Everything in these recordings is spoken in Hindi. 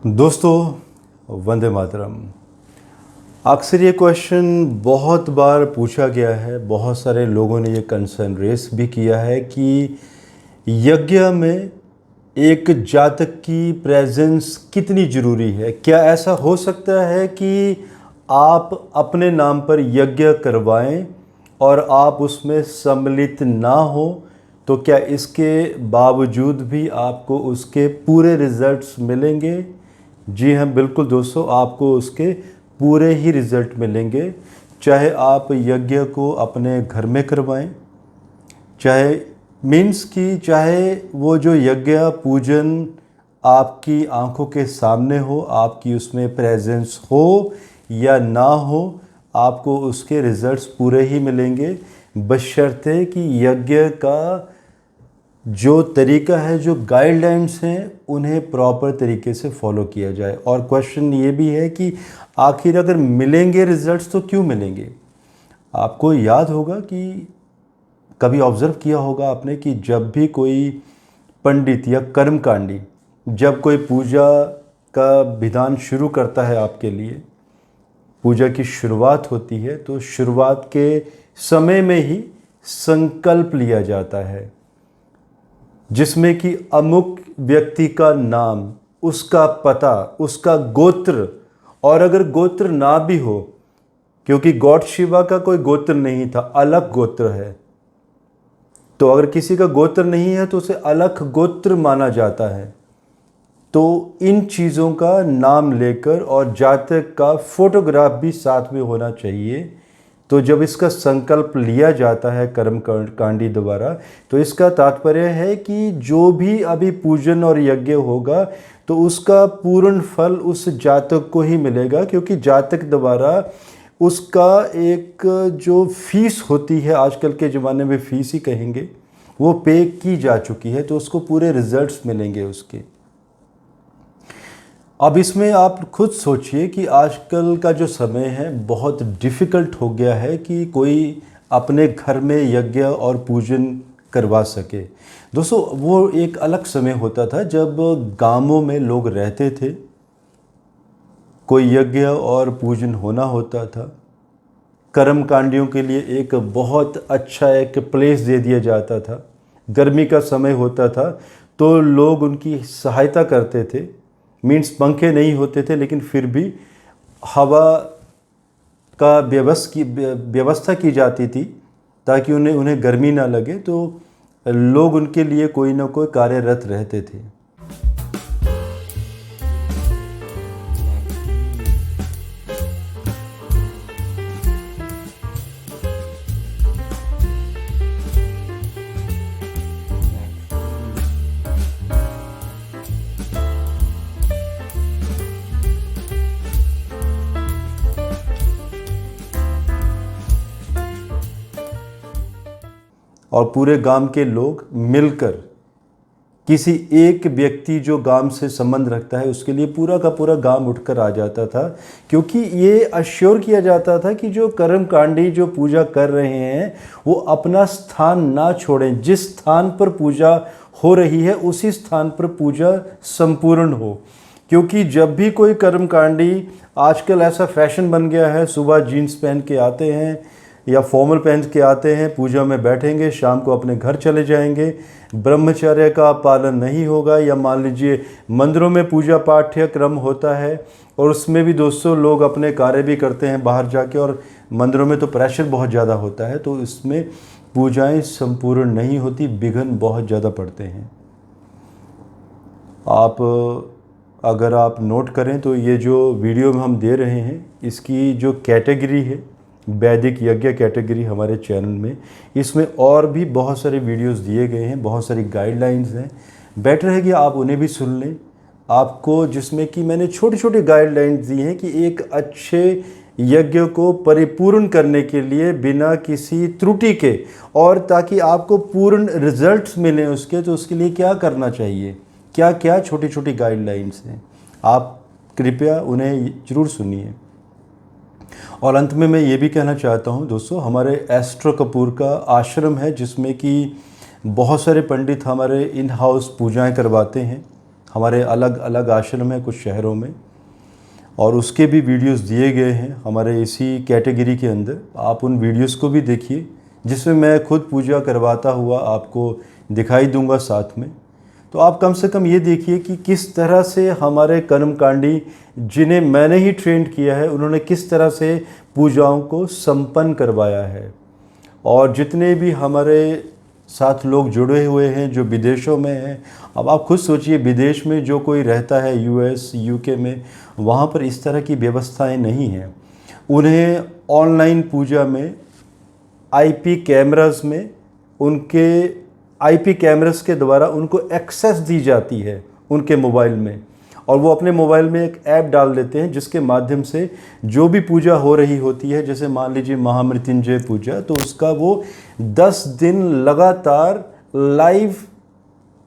दोस्तों वंदे मातरम। अक्सर ये क्वेश्चन बहुत बार पूछा गया है, बहुत सारे लोगों ने ये कंसर्न रेस भी किया है कि यज्ञ में एक जातक की प्रेजेंस कितनी ज़रूरी है। क्या ऐसा हो सकता है कि आप अपने नाम पर यज्ञ करवाएं और आप उसमें सम्मिलित ना हो, तो क्या इसके बावजूद भी आपको उसके पूरे रिजल्ट्स मिलेंगे? जी हाँ, बिल्कुल दोस्तों, आपको उसके पूरे ही रिज़ल्ट मिलेंगे। चाहे आप यज्ञ को अपने घर में करवाएं, चाहे वो जो यज्ञ पूजन आपकी आंखों के सामने हो, आपकी उसमें प्रेजेंस हो या ना हो, आपको उसके रिज़ल्ट्स पूरे ही मिलेंगे, बशर्ते कि यज्ञ का जो तरीका है, जो गाइडलाइंस हैं, उन्हें प्रॉपर तरीके से फॉलो किया जाए। और क्वेश्चन ये भी है कि आखिर अगर मिलेंगे रिजल्ट्स तो क्यों मिलेंगे? आपको याद होगा कि कभी ऑब्ज़र्व किया होगा आपने कि जब भी कोई पंडित या कर्मकांडी जब कोई पूजा का विधान शुरू करता है, आपके लिए पूजा की शुरुआत होती है, तो शुरुआत के समय में ही संकल्प लिया जाता है, जिसमें कि अमुक व्यक्ति का नाम, उसका पता, उसका गोत्र, और अगर गोत्र ना भी हो, क्योंकि गॉड शिवा का कोई गोत्र नहीं था, अलग गोत्र है, तो अगर किसी का गोत्र नहीं है तो उसे अलग गोत्र माना जाता है। तो इन चीज़ों का नाम लेकर और जातक का फोटोग्राफ भी साथ में होना चाहिए। तो जब इसका संकल्प लिया जाता है कर्म कांडी द्वारा, तो इसका तात्पर्य है कि जो भी अभी पूजन और यज्ञ होगा तो उसका पूर्ण फल उस जातक को ही मिलेगा, क्योंकि जातक द्वारा उसका एक जो फीस होती है, आजकल के ज़माने में फ़ीस ही कहेंगे, वो पे की जा चुकी है, तो उसको पूरे रिजल्ट्स मिलेंगे उसके। अब इसमें आप खुद सोचिए कि आजकल का जो समय है बहुत डिफ़िकल्ट हो गया है कि कोई अपने घर में यज्ञ और पूजन करवा सके। दोस्तों, वो एक अलग समय होता था जब गांवों में लोग रहते थे, कोई यज्ञ और पूजन होना होता था, कर्मकांडियों के लिए एक बहुत अच्छा एक प्लेस दे दिया जाता था। गर्मी का समय होता था तो लोग उनकी सहायता करते थे। मीन्स पंखे नहीं होते थे, लेकिन फिर भी हवा का व्यवस्था की जाती थी ताकि उन्हें गर्मी ना लगे, तो लोग उनके लिए कोई ना कोई कार्यरत रहते थे। और पूरे गांव के लोग मिलकर किसी एक व्यक्ति जो गांव से संबंध रखता है उसके लिए पूरा का पूरा गांव उठकर आ जाता था, क्योंकि ये अश्योर किया जाता था कि जो कर्मकांडी जो पूजा कर रहे हैं वो अपना स्थान ना छोड़ें। जिस स्थान पर पूजा हो रही है उसी स्थान पर पूजा संपूर्ण हो। क्योंकि जब भी कोई कर्मकांडी, आजकल ऐसा फैशन बन गया है, सुबह जीन्स पहन के आते हैं या फॉर्मल पहन के आते हैं, पूजा में बैठेंगे, शाम को अपने घर चले जाएंगे, ब्रह्मचर्य का पालन नहीं होगा। या मान लीजिए मंदिरों में पूजा पाठ्यक्रम होता है और उसमें भी दोस्तों लोग अपने कार्य भी करते हैं बाहर जाके, और मंदिरों में तो प्रेशर बहुत ज़्यादा होता है, तो इसमें पूजाएं संपूर्ण नहीं होती, विघ्न बहुत ज़्यादा पड़ते हैं। अगर आप नोट करें तो ये जो वीडियो में हम दे रहे हैं, इसकी जो कैटेगरी है वैदिक यज्ञ कैटेगरी हमारे चैनल में, इसमें और भी बहुत सारे वीडियोस दिए गए हैं, बहुत सारी गाइडलाइंस हैं। बेटर है कि आप उन्हें भी सुन लें आपको, जिसमें कि मैंने छोटे छोटे गाइडलाइंस दी हैं कि एक अच्छे यज्ञ को परिपूर्ण करने के लिए बिना किसी त्रुटि के, और ताकि आपको पूर्ण रिजल्ट्स मिलें उसके, तो उसके लिए क्या करना चाहिए, क्या क्या छोटी छोटी गाइडलाइंस हैं, आप कृपया उन्हें ज़रूर सुनिए। और अंत में मैं ये भी कहना चाहता हूँ दोस्तों, हमारे एस्ट्रो कपूर का आश्रम है जिसमें कि बहुत सारे पंडित हमारे इन हाउस पूजाएं करवाते हैं। हमारे अलग अलग आश्रम हैं कुछ शहरों में, और उसके भी वीडियोस दिए गए हैं हमारे इसी कैटेगरी के अंदर। आप उन वीडियोस को भी देखिए, जिसमें मैं खुद पूजा करवाता हुआ आपको दिखाई दूंगा साथ में। तो आप कम से कम ये देखिए कि किस तरह से हमारे कर्मकांडी, जिन्हें मैंने ही ट्रेंड किया है, उन्होंने किस तरह से पूजाओं को संपन्न करवाया है। और जितने भी हमारे साथ लोग जुड़े हुए हैं जो विदेशों में हैं, अब आप खुद सोचिए, विदेश में जो कोई रहता है यूएस यूके में, वहाँ पर इस तरह की व्यवस्थाएं नहीं हैं। उन्हें ऑनलाइन पूजा में आईपी कैमरास में, उनके आईपी कैमरास के द्वारा उनको एक्सेस दी जाती है उनके मोबाइल में, और वो अपने मोबाइल में एक ऐप डाल देते हैं जिसके माध्यम से जो भी पूजा हो रही होती है, जैसे मान लीजिए महामृत्युंजय पूजा, तो उसका वो 10 दिन लगातार लाइव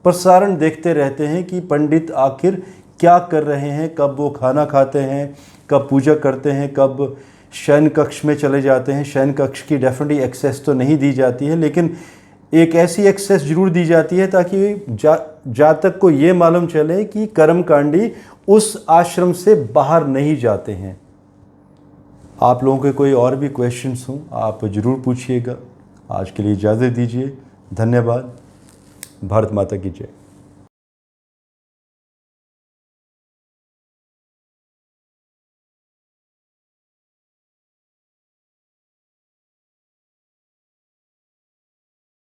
प्रसारण देखते रहते हैं कि पंडित आखिर क्या कर रहे हैं, कब वो खाना खाते हैं, कब पूजा करते हैं, कब शयन कक्ष में चले जाते हैं। शयन कक्ष की डेफिनेटली एक्सेस तो नहीं दी जाती है, लेकिन एक ऐसी एक्सेस जरूर दी जाती है ताकि जातक को ये मालूम चले कि कर्मकांडी उस आश्रम से बाहर नहीं जाते हैं। आप लोगों के कोई और भी क्वेश्चंस हों, आप ज़रूर पूछिएगा। आज के लिए इजाज़त दीजिए। धन्यवाद। भारत माता की जय।